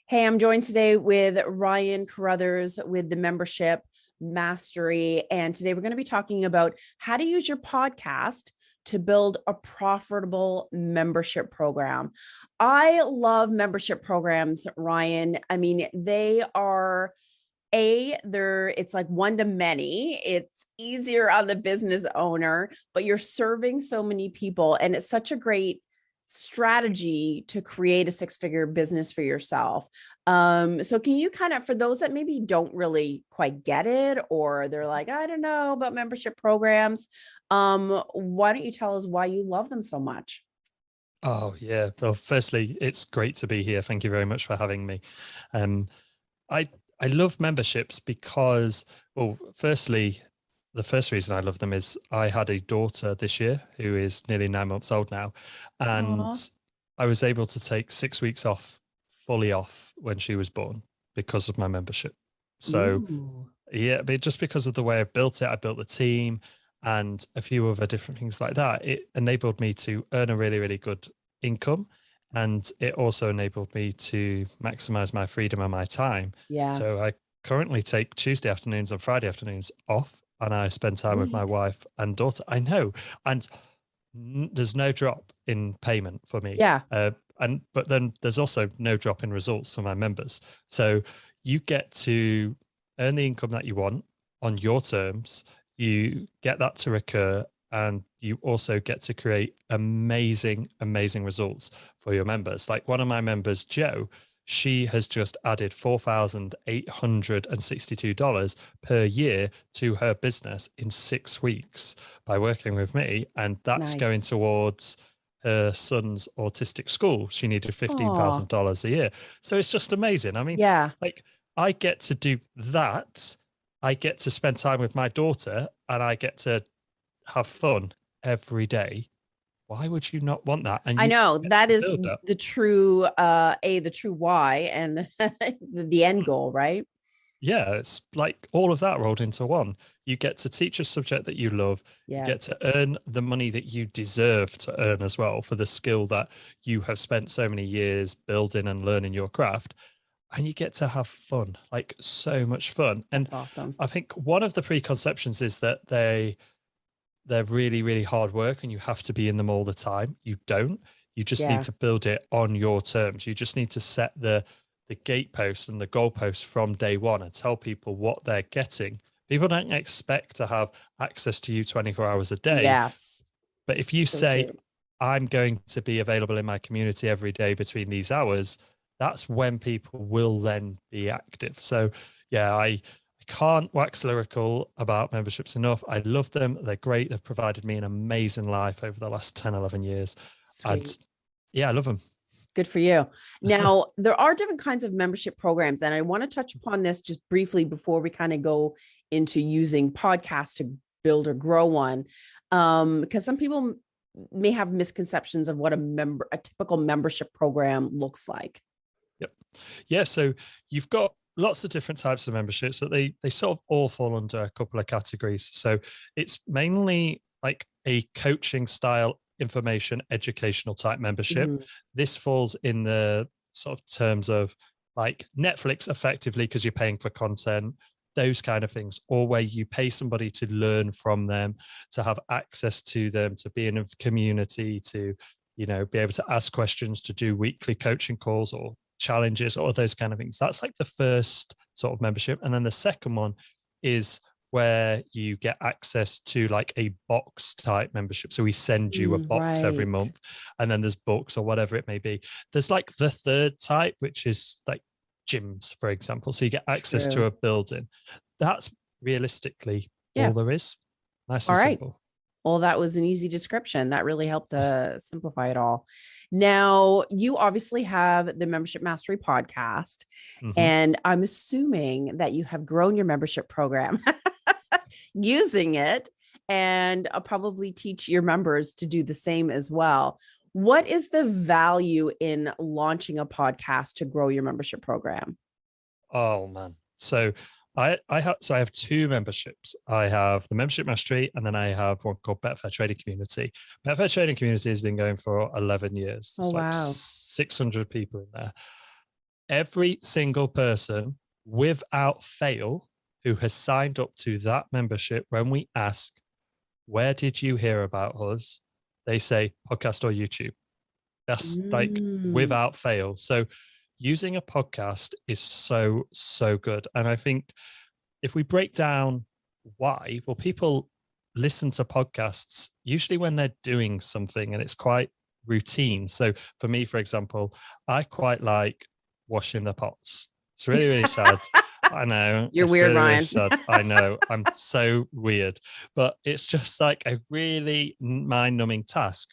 Hey, I'm joined today with Ryan Carruthers with the Membership Mastery. And today we're going to be talking about how to use your podcast to build a profitable membership program. I love membership programs, Ryan. I mean, they are it's like one to many. It's easier on the business owner, but you're serving so many people, and it's such a great strategy to create a six-figure business for yourself. So can you kind of, for those that maybe don't really quite get it, or they're like, I don't know about membership programs, why don't you tell us why you love them so much? Oh, yeah. Well, firstly, it's great to be here. Thank you very much for having me. Um, I I love memberships because, well, firstly, the first reason I love them is I had a daughter this year who is nearly 9 months old now, and Aw. I was able to take 6 weeks off, fully off, when she was born because of my membership. So Ooh. yeah, but just because of the way I built it, I built the team and a few other different things like that. It enabled me to earn a really, really good income. And it also enabled me to maximize my freedom and my time. Yeah. So I currently take Tuesday afternoons and Friday afternoons off, and I spend time with my Sweet. wife and daughter. I know. And there's no drop in payment for me. Yeah. But then there's also no drop in results for my members. So you get to earn the income that you want on your terms. You get that to recur, and you also get to create amazing, amazing results for your members. Like one of my members, Joe, she has just added $4,862 per year to her business in 6 weeks by working with me. And that's going Nice. towards her son's autistic school. She needed Oh, $15,000 a year. So it's just amazing. I mean, yeah. like I get to do that. I get to spend time with my daughter, and I get to have fun every day. Why would you not want that? And I you know get that to is build that. the true the true why and the end goal, right? Yeah, it's like all of that rolled into one. You get to teach a subject that you love. You Yeah. get to earn the money that you deserve to earn as well for the skill that you have spent so many years building and learning your craft. And you get to have fun, like so much fun. And That's awesome. I think one of the preconceptions is that they're really, really hard work and you have to be in them all the time. You don't. You just need Yeah. to build it on your terms. You just need to set the gateposts and the goalposts from day one and tell people what they're getting. People don't expect to have access to you 24 hours a day. Yes. But if you So say, true. I'm going to be available in my community every day between these hours, that's when people will then be active. So yeah, I can't wax lyrical about memberships enough. I love them. They're great. They've provided me an amazing life over the last 10, 11 years. And Sweet. yeah, I love them. Good for you. Now, there are different kinds of membership programs, and I want to touch upon this just briefly before we kind of go into using podcasts to build or grow one. Because some people may have misconceptions of what a typical membership program looks like. Yep. Yeah. So you've got lots of different types of memberships that they sort of all fall under a couple of categories. So it's mainly like a coaching style information educational type membership. Mhm. This falls in the sort of terms of like Netflix effectively because you're paying for content, those kind of things, or where you pay somebody to learn from them, to have access to them, to be in a community, to be able to ask questions, to do weekly coaching calls or challenges or those kind of things. That's like the first sort of membership. And then the second one is where you get access to like a box type membership. So we send you a box every Right. month, and then there's books or whatever it may be. There's like the third type, which is like gyms, for example. So you get access to True. a building. That's realistically all Yeah. there is. Nice All and right. simple. Well, that was an easy description. That really helped to simplify it all. Now, you obviously have the Membership Mastery podcast, Hmm. and I'm assuming that you have grown your membership program using it, and I'll probably teach your members to do the same as well. What is the value in launching a podcast to grow your membership program? Oh man. So I have two memberships. I have the Membership Mastery, and then I have one called Betfair Trading Community. Betfair Trading Community has been going for 11 years. Oh, There's like wow. 600 people in there. every single person without fail who has signed up to that membership, when we ask, where did you hear about us? They say podcast or YouTube. That's like without fail. So using a podcast is so, so good. And I think if we break down why, well, people listen to podcasts usually when they're doing something and it's quite routine. So for me, for example, I quite like washing the pots. It's really, really sad. I know. You're weird, really, Ryan. Really sad. I know. I'm so weird, but it's just like a really mind-numbing task.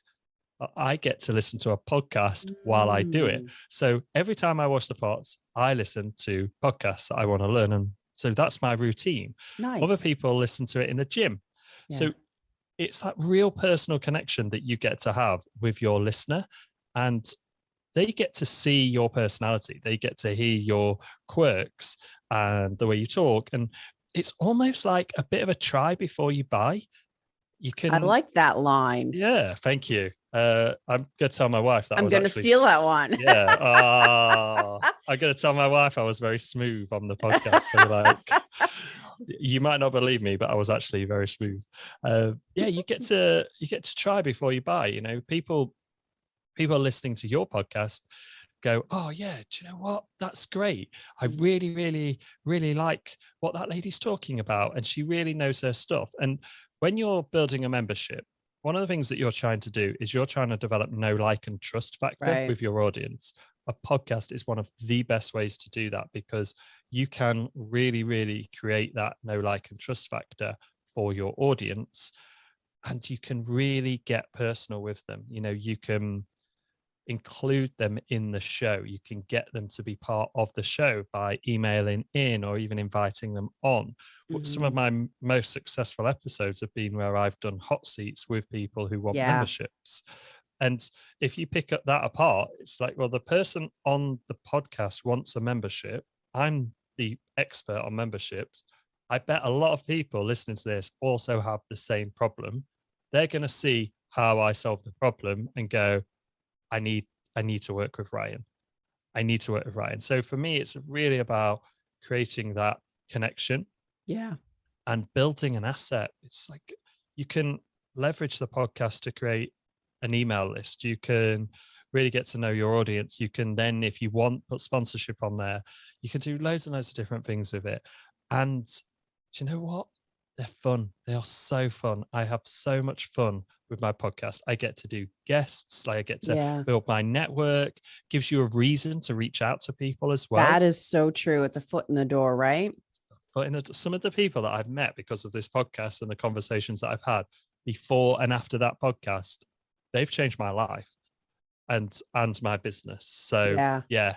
I get to listen to a podcast while I do it. So every time I wash the pots, I listen to podcasts that I want to learn. And so that's my routine. Nice. Other people listen to it in the gym. Yeah. So it's that real personal connection that you get to have with your listener. And they get to see your personality. They get to hear your quirks and the way you talk. And it's almost like a bit of a try before you buy. You can. I like that line. Yeah, thank you. I'm going to tell my wife that I'm going to steal that one. Yeah. I'm going to tell my wife I was very smooth on the podcast. So like, you might not believe me, but I was actually very smooth. Yeah, you get to try before you buy. You know, people listening to your podcast go, oh yeah, do you know what? That's great. I really, really, really like what that lady's talking about. And she really knows her stuff. And when you're building a membership, one of the things that you're trying to do is you're trying to develop know, like, and trust factor with your audience. A podcast is one of the best ways to do that because you can really, really create that know, like, and trust factor for your audience. And you can really get personal with them. You know, you can include them in the show. You can get them to be part of the show by emailing in or even inviting them on. Some of my most successful episodes have been where I've done hot seats with people who want memberships. And if you pick up that apart, it's like, well, the person on the podcast wants a membership. I'm the expert on memberships. I bet a lot of people listening to this also have the same problem. They're going to see how I solve the problem and go, I need to work with Ryan. I need to work with Ryan. So for me, it's really about creating that connection. Yeah. And building an asset. It's like you can leverage the podcast to create an email list. You can really get to know your audience. You can then, if you want, put sponsorship on there. You can do loads and loads of different things with it. And do you know what? They're fun. They are so fun. I have so much fun with my podcast. I get to do guests. Like I get to build my network. Gives you a reason to reach out to people as well. That is so true. It's a foot in the door, right? But some of the people that I've met because of this podcast and the conversations that I've had before and after that podcast, they've changed my life and my business. So yeah,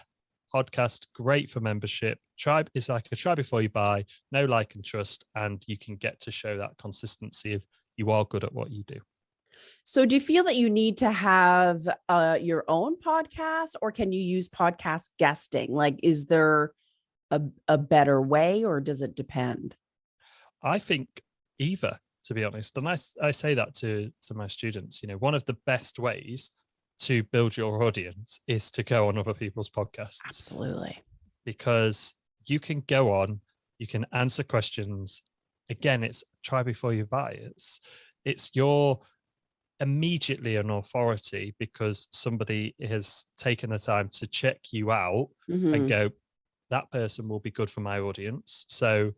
podcast, great for membership. Tribe is like a try before you buy, know, like, and trust, and you can get to show that consistency of you are good at what you do. So do you feel that you need to have your own podcast, or can you use podcast guesting? Like, is there a better way, or does it depend? I think either, to be honest. And I say that to my students, you know, one of the best ways to build your audience is to go on other people's podcasts. Absolutely. Because you can go on, you can answer questions. Again, it's try before you buy. It's your immediately an authority because somebody has taken the time to check you out and go, that person will be good for my audience. So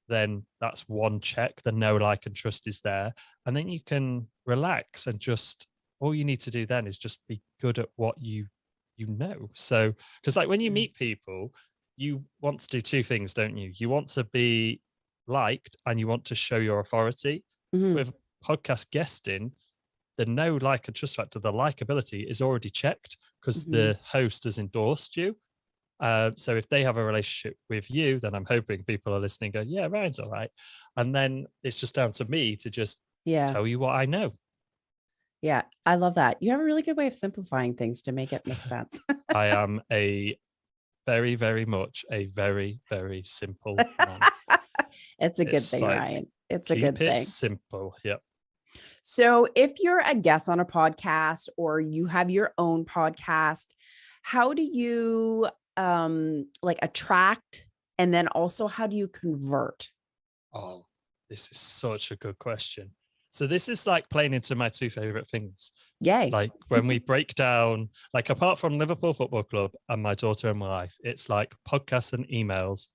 then that's one check. The know, like, and trust is there. And then you can relax and just, all you need to do then is just be good at what you know. So, because like when you meet people, you want to do two things, don't you? You want to be liked and you want to show your authority. With podcast guesting, the know, like, and trust factor, the likability is already checked because the host has endorsed you. So if they have a relationship with you, then I'm hoping people are listening go, yeah, Ryan's all right. And then it's just down to me to just tell you what I know. Yeah, I love that. You have a really good way of simplifying things to make it make sense. I am a very, very much a very, very simple man. It's a good thing, like, Ryan. It's a good thing. Keep it simple. Yep. So if you're a guest on a podcast or you have your own podcast, how do you like attract, and then also how do you convert? Oh, this is such a good question. So this is like playing into my two favorite things. Yay. Like when we break down, like apart from Liverpool Football Club and my daughter and my life, it's like podcasts and emails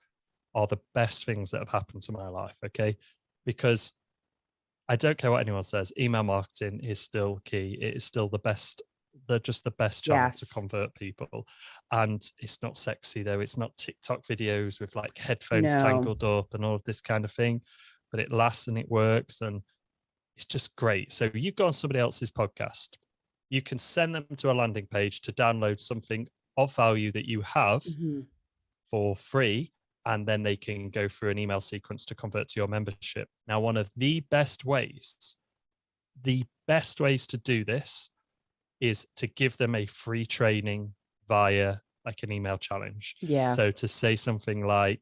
are the best things that have happened to my life. Okay. Because I don't care what anyone says, email marketing is still key. It is still the best. They're just the best channel to Yes. convert people. And it's not sexy though. It's not TikTok videos with like headphones No. tangled up and all of this kind of thing, but it lasts and it works and it's just great. So you go on somebody else's podcast, you can send them to a landing page to download something of value that you have Mhm. for free, and then they can go through an email sequence to convert to your membership. Now, one of the best ways to do this is to give them a free training via like an email challenge. Yeah. So to say something like,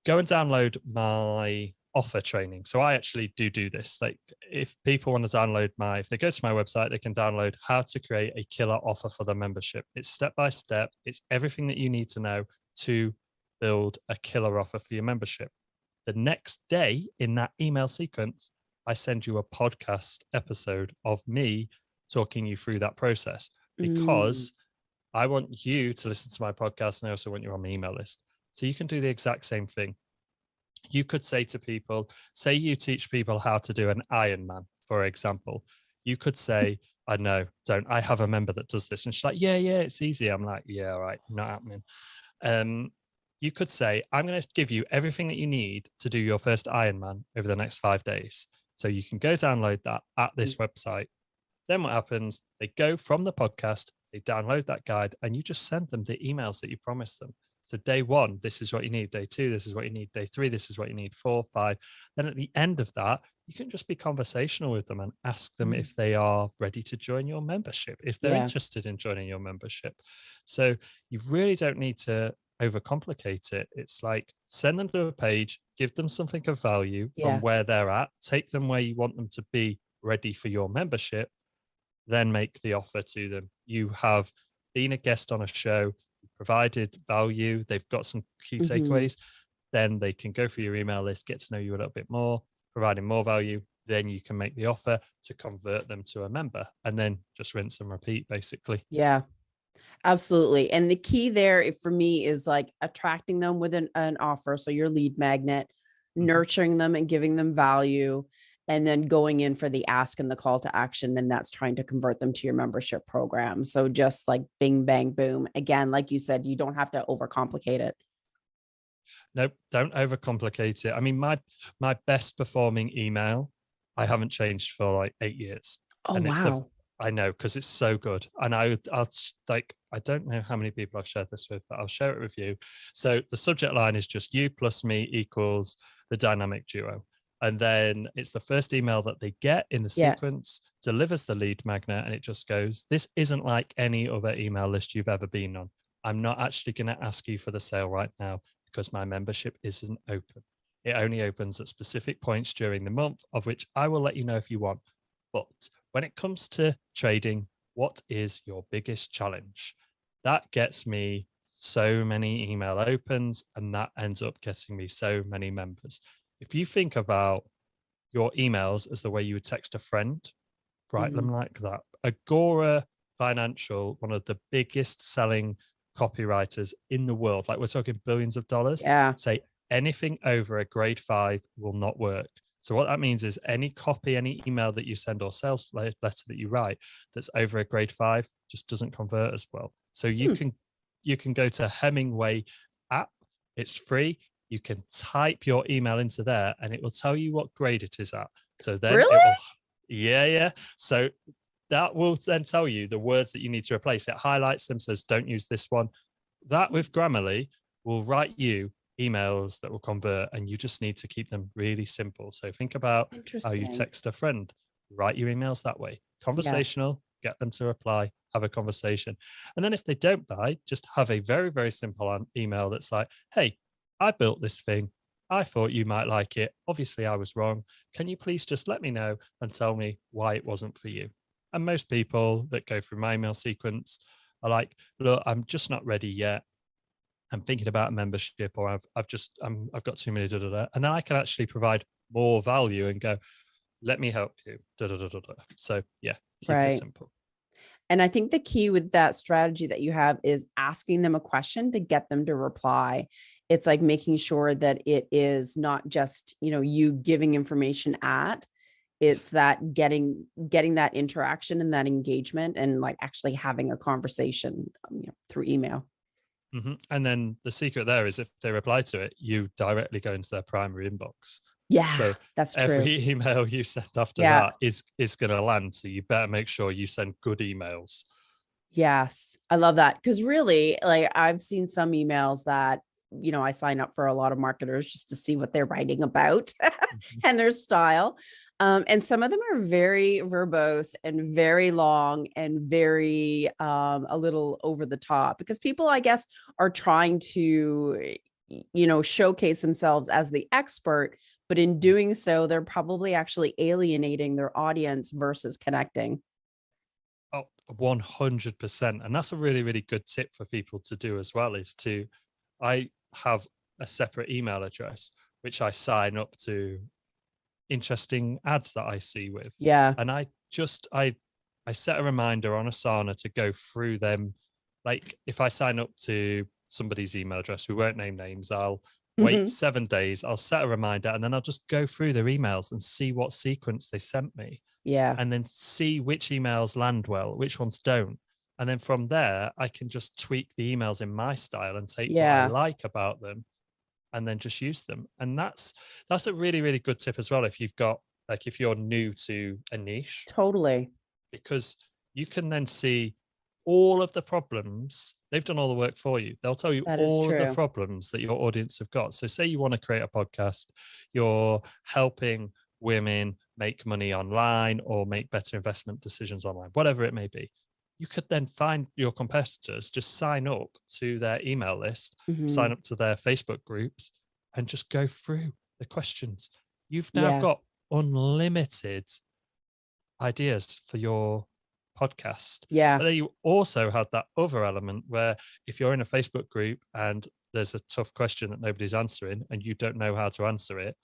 go and download my offer training. So I actually do this. Like if people want to download if they go to my website, they can download how to create a killer offer for their membership. It's step by step. It's everything that you need to know to build a killer offer for your membership. The next day in that email sequence, I send you a podcast episode of me talking you through that process because I want you to listen to my podcast and I also want you on my email list. So you can do the exact same thing. You could say to people, say you teach people how to do an Ironman, for example. You could say, I know, don't. I have a member that does this. And she's like, yeah, it's easy. I'm like, yeah, all right, not happening. You could say, I'm going to give you everything that you need to do your first Ironman over the next 5 days. So you can go download that at this website. Then what happens? They go from the podcast, they download that guide, and you just send them the emails that you promised them. So day 1, this is what you need. Day 2, this is what you need. Day 3, this is what you need. 4, 5. Then at the end of that, you can just be conversational with them and ask them if they are ready to join your membership, if they're interested in joining your membership. So you really don't need to overcomplicate it. It's like send them to a page, give them something of value from where they're at, take them where you want them to be ready for your membership, then make the offer to them. You have been a guest on a show, provided value, they've got some key takeaways, then they can go through your email list, get to know you a little bit more, providing more value, then you can make the offer to convert them to a member and then just rinse and repeat basically. Yeah. Absolutely. And the key there for me is like attracting them with an offer. So your lead magnet, nurturing them and giving them value, and then going in for the ask and the call to action. And that's trying to convert them to your membership program. So just like bing, bang, boom. Again, like you said, you don't have to overcomplicate it. Nope, don't overcomplicate it. I mean, my best performing email, I haven't changed for like 8 years. Oh, and wow. I know, because it's so good. And I'll like, I don't know how many people I've shared this with, but I'll share it with you. So the subject line is just you plus me equals the dynamic duo. And then it's the first email that they get in the sequence, delivers the lead magnet, and it just goes, this isn't like any other email list you've ever been on. I'm not actually going to ask you for the sale right now because my membership isn't open. It only opens at specific points during the month, of which I will let you know if you want. But when it comes to trading, what is your biggest challenge? That gets me so many email opens, and that ends up getting me so many members. If you think about your emails as the way you would text a friend, write them like that. Agora Financial, one of the biggest selling copywriters in the world, like we're talking billions of dollars, say anything over a grade 5 will not work. So what that means is any copy, any email that you send or sales letter that you write that's over a grade 5 just doesn't convert as well. So you can go to Hemingway app. It's free. You can type your email into there and it will tell you what grade it is at. So then it will, yeah. So that will then tell you the words that you need to replace. It highlights them, says don't use this one. That with Grammarly will write you emails that will convert, and you just need to keep them really simple. So think about how you text a friend. Write your emails that way. Conversational, get them to reply, have a conversation. And then if they don't buy, just have a very, very simple email that's like, hey, I built this thing. I thought you might like it. Obviously, I was wrong. Can you please just let me know and tell me why it wasn't for you? And most people that go through my email sequence are like, look, I'm just not ready yet. I'm thinking about a membership, or I've got too many, da, da, da. And then I can actually provide more value and go, let me help you. Da, da, da, da, da. So yeah, keep it Right. simple. And I think the key with that strategy that you have is asking them a question to get them to reply. It's like making sure that it is not just, you giving information it's that getting that interaction and that engagement and like actually having a conversation through email. Mm-hmm. And then the secret there is if they reply to it, you directly go into their primary inbox. Yeah, So that's true. every email you send after that is going to land. So you better make sure you send good emails. Yes, I love that. Because really, like I've seen some emails that, I sign up for a lot of marketers just to see what they're writing about and their style. And some of them are very verbose and very long and very a little over the top because people, I guess, are trying to, showcase themselves as the expert. But in doing so, they're probably actually alienating their audience versus connecting. Oh, 100%. And that's a really, really good tip for people to do as well I have a separate email address, which I sign up to interesting ads that I see with. Yeah. And I set a reminder on Asana to go through them. Like if I sign up to somebody's email address, we won't name names, I'll wait 7 days, I'll set a reminder, and then I'll just go through their emails and see what sequence they sent me. Yeah. And then see which emails land well, which ones don't. And then from there, I can just tweak the emails in my style and take what I like about them and then just use them. And that's a really, really good tip as well. If you've got, like, if you're new to a niche. Totally. Because you can then see all of the problems. They've done all the work for you. They'll tell you all of the problems that your audience have got. So say you want to create a podcast, you're helping women make money online or make better investment decisions online, whatever it may be. You could then find your competitors, just sign up to their email list, sign up to their Facebook groups, and just go through the questions. You've now got unlimited ideas for your podcast. Yeah. But then you also had that other element where if you're in a Facebook group and there's a tough question that nobody's answering and you don't know how to answer it,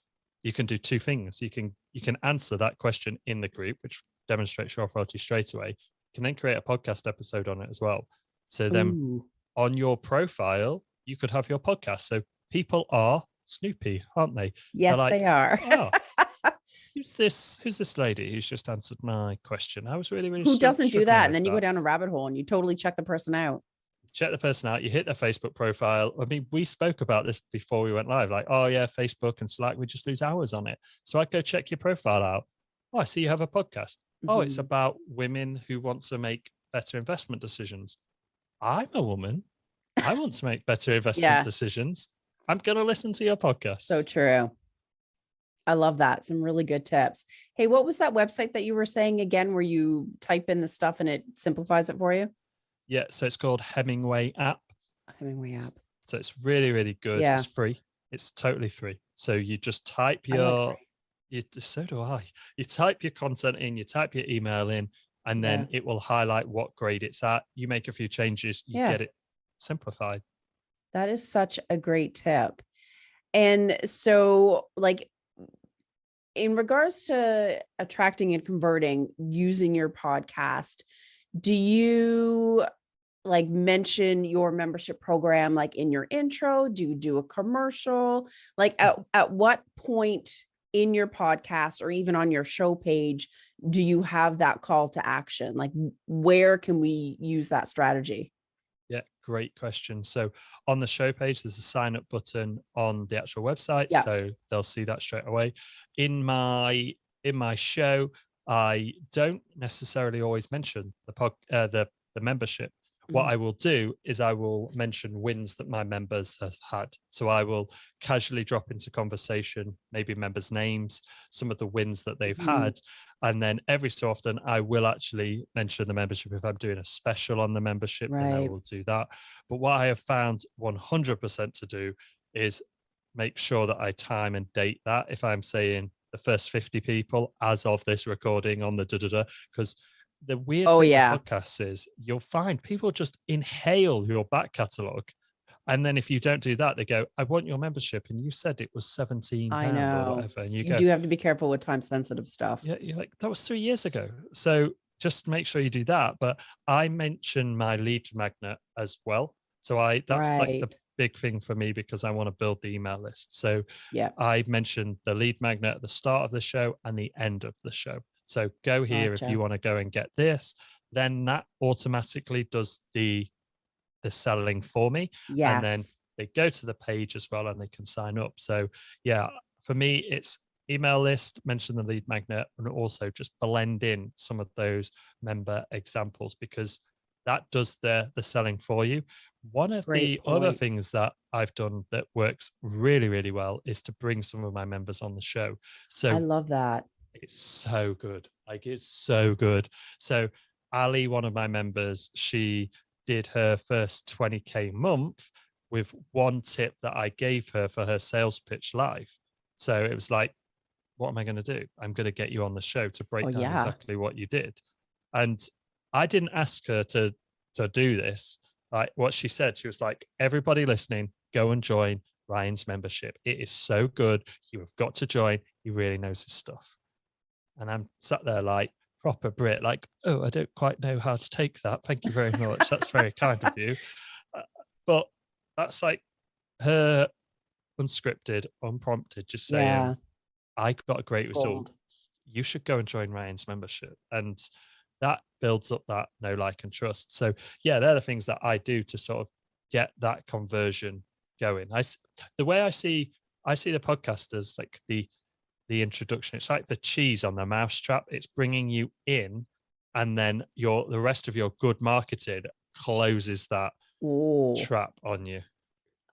you can do two things. You can answer that question in the group, which demonstrates your authority straight away. You can then create a podcast episode on it as well. So then on your profile, you could have your podcast. So people are snoopy, aren't they? Yes, like, they are. Oh, who's this lady who's just answered my question? I was really, really who doesn't do that? And then you go down a rabbit hole and you totally check the person out. Check the person out. You hit their Facebook profile. I mean, we spoke about this before we went live. Like, oh yeah, Facebook and Slack, we just lose hours on it. So I'd go check your profile out. Oh, I see you have a podcast. Oh, it's about women who want to make better investment decisions. I'm a woman. I want to make better investment decisions. I'm going to listen to your podcast. So true. I love that. Some really good tips. Hey, what was that website that you were saying again, where you type in the stuff and it simplifies it for you? Yeah. So it's called Hemingway app. Hemingway app. So it's really, really good. Yeah. It's free. It's totally free. So you just type so do I. You type your content in, you type your email in, and then it will highlight what grade it's at. You make a few changes, you get it simplified. That is such a great tip. And so, like, in regards to attracting and converting using your podcast, do you like mention your membership program like in your intro? Do you do a commercial? Like at what point in your podcast or even on your show page do you have that call to action? Like, where can we use that strategy? Yeah, great question. So on the show page, there's a sign up button on the actual website. So they'll see that straight away. In my show, I don't necessarily always mention the membership. What I will do is I will mention wins that my members have had. So I will casually drop into conversation, maybe members' names, some of the wins that they've had. And then every so often I will actually mention the membership. If I'm doing a special on the membership, then I will do that. But what I have found 100% to do is make sure that I time and date that. If I'm saying the first 50 people as of this recording on the because the weird Oh thing with yeah. podcasts is you'll find people just inhale your back catalog. And then if you don't do that, they go, I want your membership. And you said it was £17 I or know. whatever. And you You go, do have to be careful with time sensitive stuff. yeah, you're like, that was 3 years ago. So just make sure you do that. But I mention my lead magnet as well. So that's like the Right. big thing for me because I want to build the email list. So Yeah. I mentioned the lead magnet at the start of the show and the end of the show. So go here if Gotcha. you want to go and get this. Then that automatically does the selling for me. And then Yes. they go to the page as well and they can sign up. So yeah, for me, it's email list, mention the lead magnet, and also just blend in some of those member examples because that does the selling for you. One of Great the other point. things that I've done that works really, really well is to bring some of my members on the show. I So love that. it's so good. Like it's so good. So Ali, one of my members, she did her first 20K month with one tip that I gave her for her sales pitch live. So it was like, what am I going to do? I'm going to get you on the show to Oh break down yeah. exactly what you did. And I didn't ask her to do this. Like what she said, she was like, everybody listening, go and join Ryan's membership. It is so good. You have got to join. He really knows his stuff. And I'm sat there like proper Brit, like, oh, I don't quite know how to take that. Thank you very much. That's very kind of you. Uh, But that's like her unscripted, unprompted, just saying, Yeah. I got a great result. Gold. You should go and join Ryan's membership. And that builds up that know, like, and trust. So yeah, they're the things that I do to sort of get that conversion going. The way I see the podcast as like the introduction. It's like the cheese on the mousetrap. It's bringing you in, and then the rest of your good marketing closes that Oh, trap on you.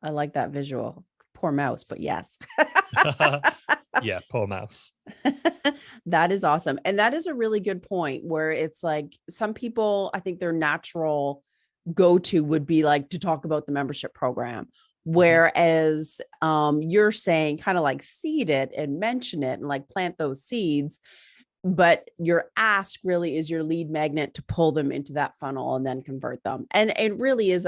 I like that visual. Poor mouse, but yes. Yeah, poor mouse. That is awesome. And that is a really good point where it's like some people, I think their natural go to would be like to talk about the membership program. Whereas you're saying kind of like seed it and mention it and like plant those seeds. But your ask really is your lead magnet to pull them into that funnel and then convert them. And it really is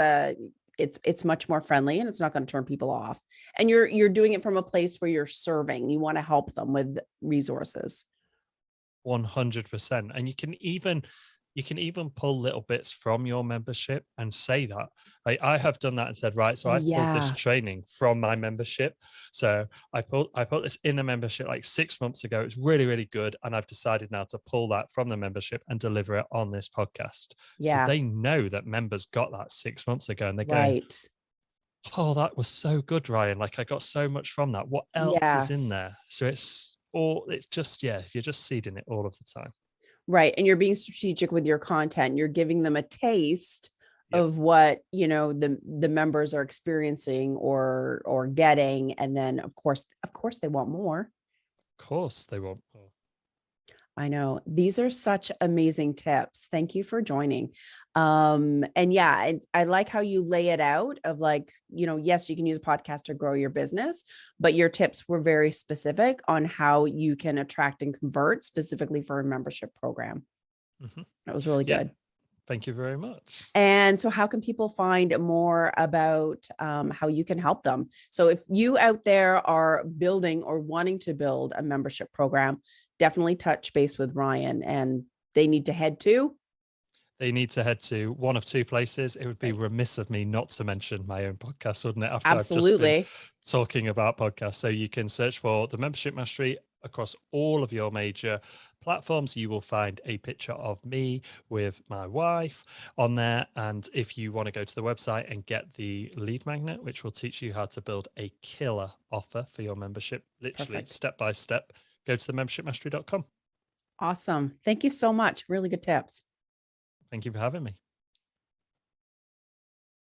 it's much more friendly and it's not going to turn people off. And you're doing it from a place where you're serving. You want to help them with resources. 100%. And you can even pull little bits from your membership and say that. I have done that and said, right, so Oh I pulled this yeah. training from my membership. So I put this in a membership like 6 months ago. It's really, really good. And I've decided now to pull that from the membership and deliver it on this podcast. So Yeah. they know that members got that 6 months ago and they're going, Right. oh, that was so good, Ryan. Like I got so much from that. What else is in Yes. there? So it's just, yeah, you're just seeding it all of the time. Right. And you're being strategic with your content. You're giving them a taste Yep. of what, the members are experiencing or getting. And then of course they want more. Of course they want more. I know these are such amazing tips. Thank you for joining. And yeah, I like how you lay it out of like, yes, you can use a podcast to grow your business, but your tips were very specific on how you can attract and convert specifically for a membership program. Mhm. That was really Yeah. good. Thank you very much. And so, how can people find more about how you can help them? So, if you out there are building or wanting to build a membership program, definitely touch base with Ryan, and they need to head to. They need to head to one of two places. It would be Right. remiss of me not to mention my own podcast, wouldn't it? After I've just been Absolutely. talking about podcasts. So you can search for the Membership Mastery across all of your major platforms. You will find a picture of me with my wife on there. And if you want to go to the website and get the lead magnet, which will teach you how to build a killer offer for your membership, literally Perfect. step by step, go to the membershipmastery.com. Awesome. Thank you so much. Really good tips. Thank you for having me.